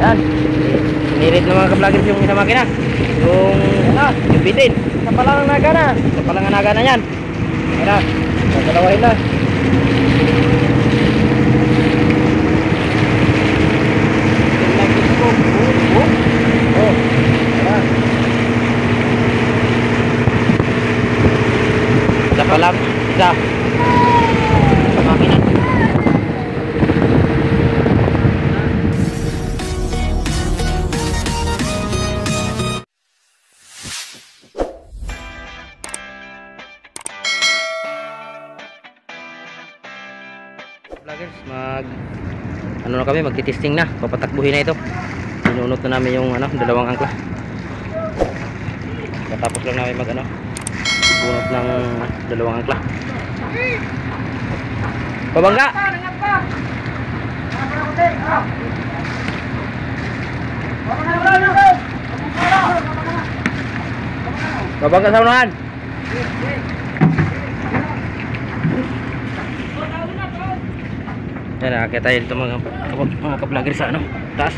Yan. Sinirit ng mga ka-vloggers yung isang makina. Yung bitin. Sa palang naga na. Sa palanganaga na yan. Yan na. Gagalawahin na. Isa pa lang. Isa. Sa makina. Vloggers, ano na kami, magti-testing na, papatakbuhin na ito. Binunot na namin yung dalawang angkla. Katapos lang namin bunot ng dalawang angkla. Pabangga. Pabangga sa unahan. Yan, nakakita tayo dito mga ka-vlogger sa taas.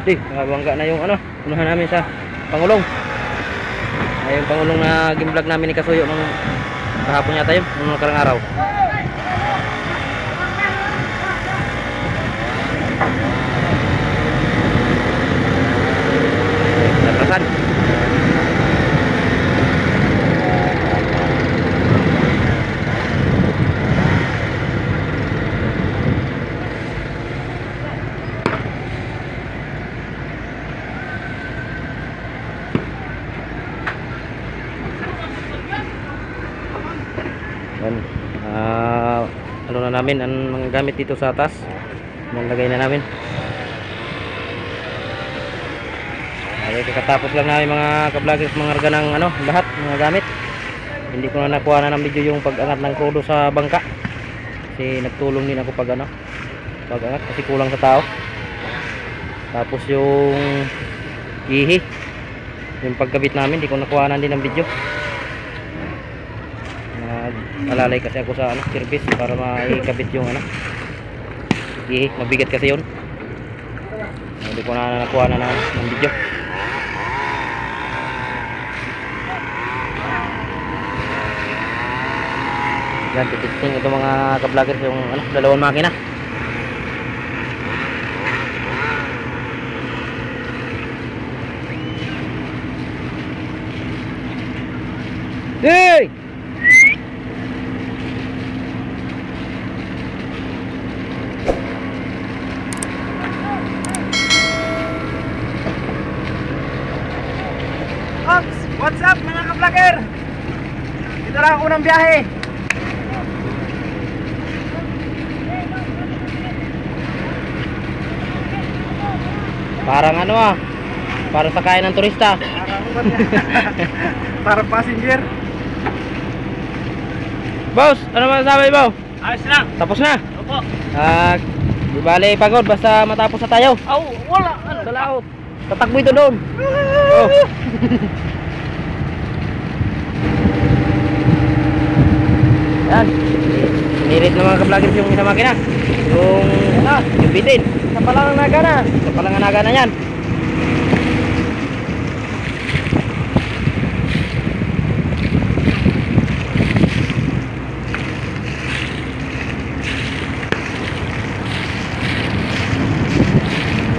Di, nakabangga na yung unahan namin sa Pangulong. Ay, yung Pangulong na gimvlog namin ni Kasuyo nung kahapon yata yun, nung nakarang araw. Natrasan. Yan. Ano na namin ang mga gamit dito sa atas, nalagay na namin. Ay, kakatapos lang namin mga ka-vloggers mangarga ng lahat mga gamit. Hindi ko na nakuha na ng video yung pag-angat ng krudo sa bangka, kasi nagtulong din ako pag-angat kasi kulang sa tao. Tapos yung ihi, yung pagkabit namin, hindi ko nakuha na din ng video. Alalay kasi ako sa service para maikabit yung mabigat kasi yun. Hindi ko na nakuha na ng video. Yan, titisting ito mga ka-vloggers yung dalawang makina. Hey! What's up mga ka-vlogger? Dito lang ako ng biyahe. Parang parang sakayan ng turista. Parang passenger. Boss, ano masasabi mo? Ayos lang. Tapos na? Opo. Di bale pagod basta matapos na tayo. Wala. Dalaot. Tatakbo ito doon. Oh. Yan. Sinirit ng mga ka-vloggers yung isang makina. Yung bitin. Sa palang naga na. Sa palanganaga na yan.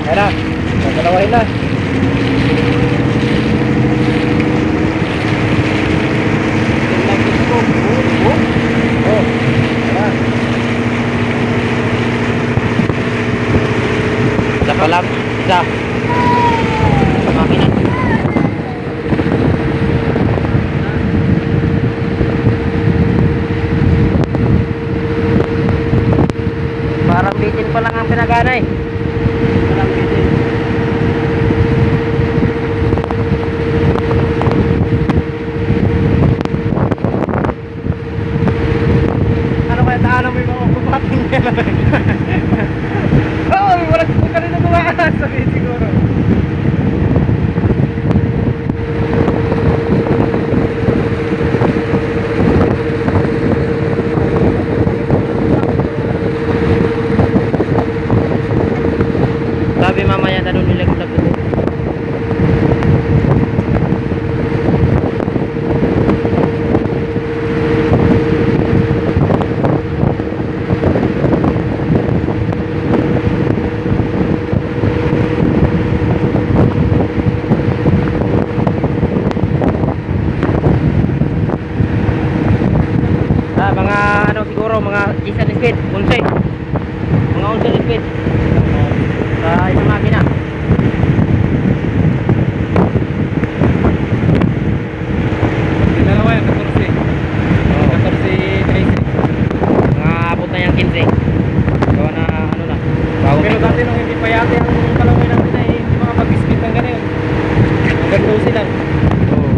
Yan na. Gagalawahin na. Isa pa lang. Isa. Sa makina. Parang bitin pa lang ang pinagana eh. Parang bitin. Ano kaya taano mo yung mga kumating nila? Wala ka rin na gumaan. Sabi siguro. Naka-order request. Sa isang makina. Dalawa yan, 14. Oo. 14, 13. Mga abot na yung 15. Gawa na ano na. Bago Pero dati nung hindi pa yate ang kalaway natin ay hindi mga mag-skip ng ganun. Hanggang 12 lang. Oo.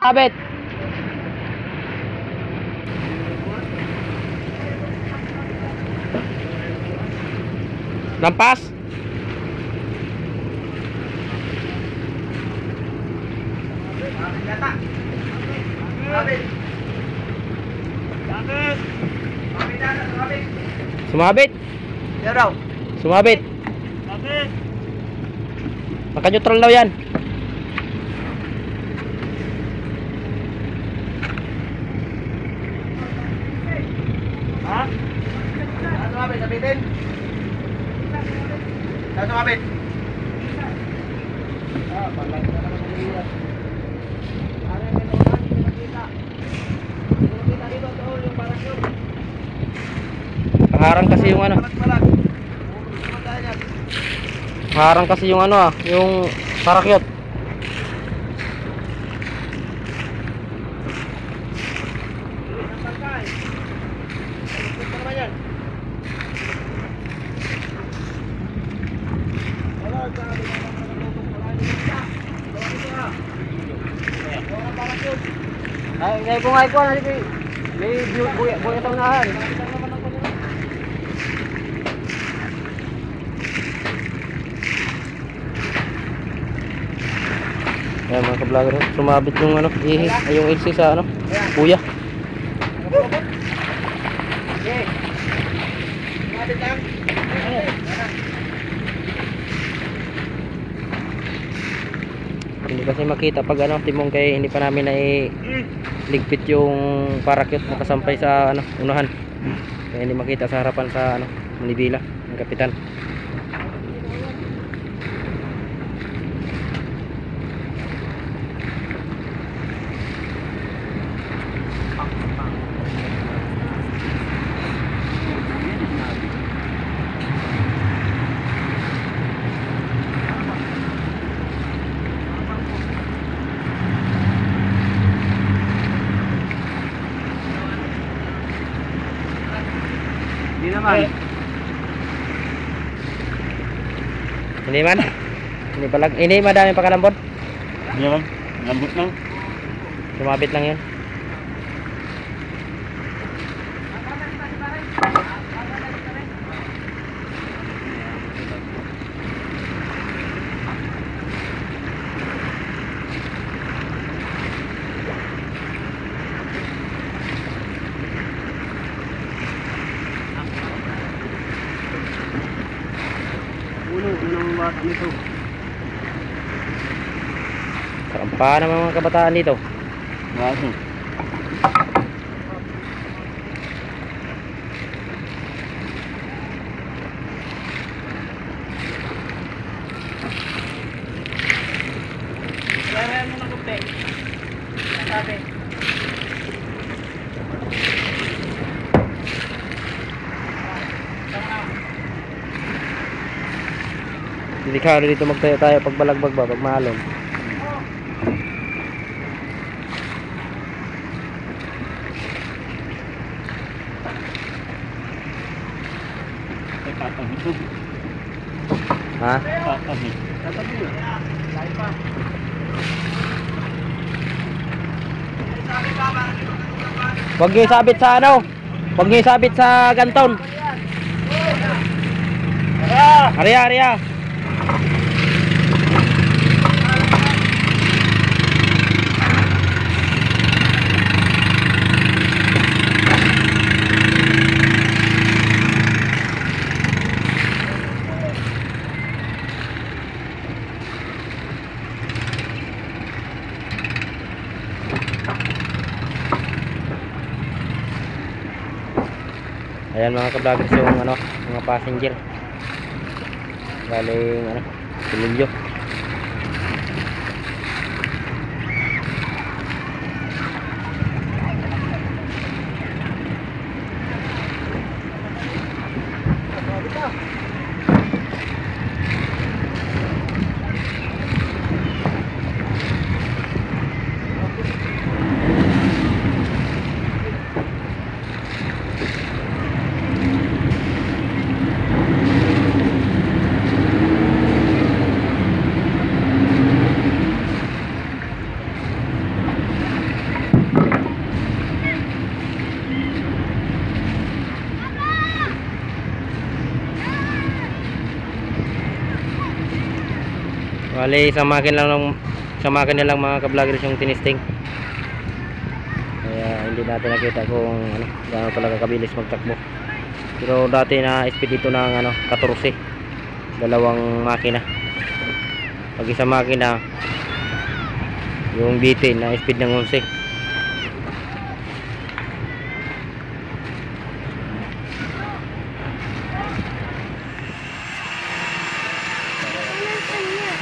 Abet. Lampas. Sumabit. Yan daw. Sumabit. Bakit? Naka-neutral daw yan. Ha? Saan sumabit? Sabitin? Saan sumabit? Ah, palag na naman ang iyan. Ano yung nakita? Nakita dito doon yung parang yun. Harang kasi yung ano. Palag. Harang kasi yung ano yung parakyot. Ay kung ay ko na may buya taunahan. Ayan mga ka-vlogger, sumabit yung ano, yung LC sa ano, kuya. Okay. Mabit lang. Hindi kasi makita pag ano, timong kay hindi pa namin ligpit yung parakyot nakasampay sa ano, unahan. Kaya hindi makita sa harapan sa ano, manibila ng kapitan. Hindi naman. Hindi man. Hindi pala, hindi madami pa kalambot. Hindi naman. Lambot lang. Sumabit lang 'yun. Unang bata nito. Karampa naman mga kabataan dito. Baso. Kaya mo na kupe. Sabi. Delikado dito magtayo tayo pag balagbag ba, pag maalon. Ha? Huwag niyo isabit sa ano? Huwag niyo isabit sa ganton. Arya, arya. Ayan mga ka-vloggers yung ano, mga passenger galing ano, Pililyo. Bali, sa makin na lang mga ka-vloggers yung tinisting. Kaya hindi natin nakita kung ano, gaano talaga kabilis magtakbo. Pero dati na speed dito ng ano, 14. Dalawang makina. Pag isang makina, yung B10 na speed ng 11.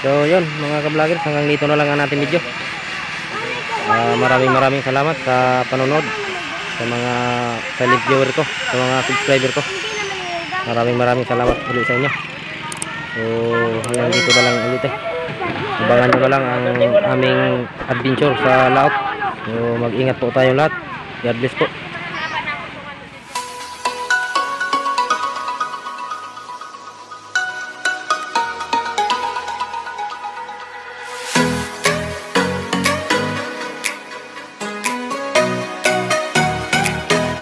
So yun mga ka-vloggers, hanggang dito na lang ang ating video. Maraming salamat sa panonood, sa mga silent viewer ko, sa mga subscriber ko. Maraming salamat ulit sa inyo. So hanggang dito na lang ulit Abangan nyo na lang ang aming adventure sa laot. So mag-ingat po tayo lahat. God bless po.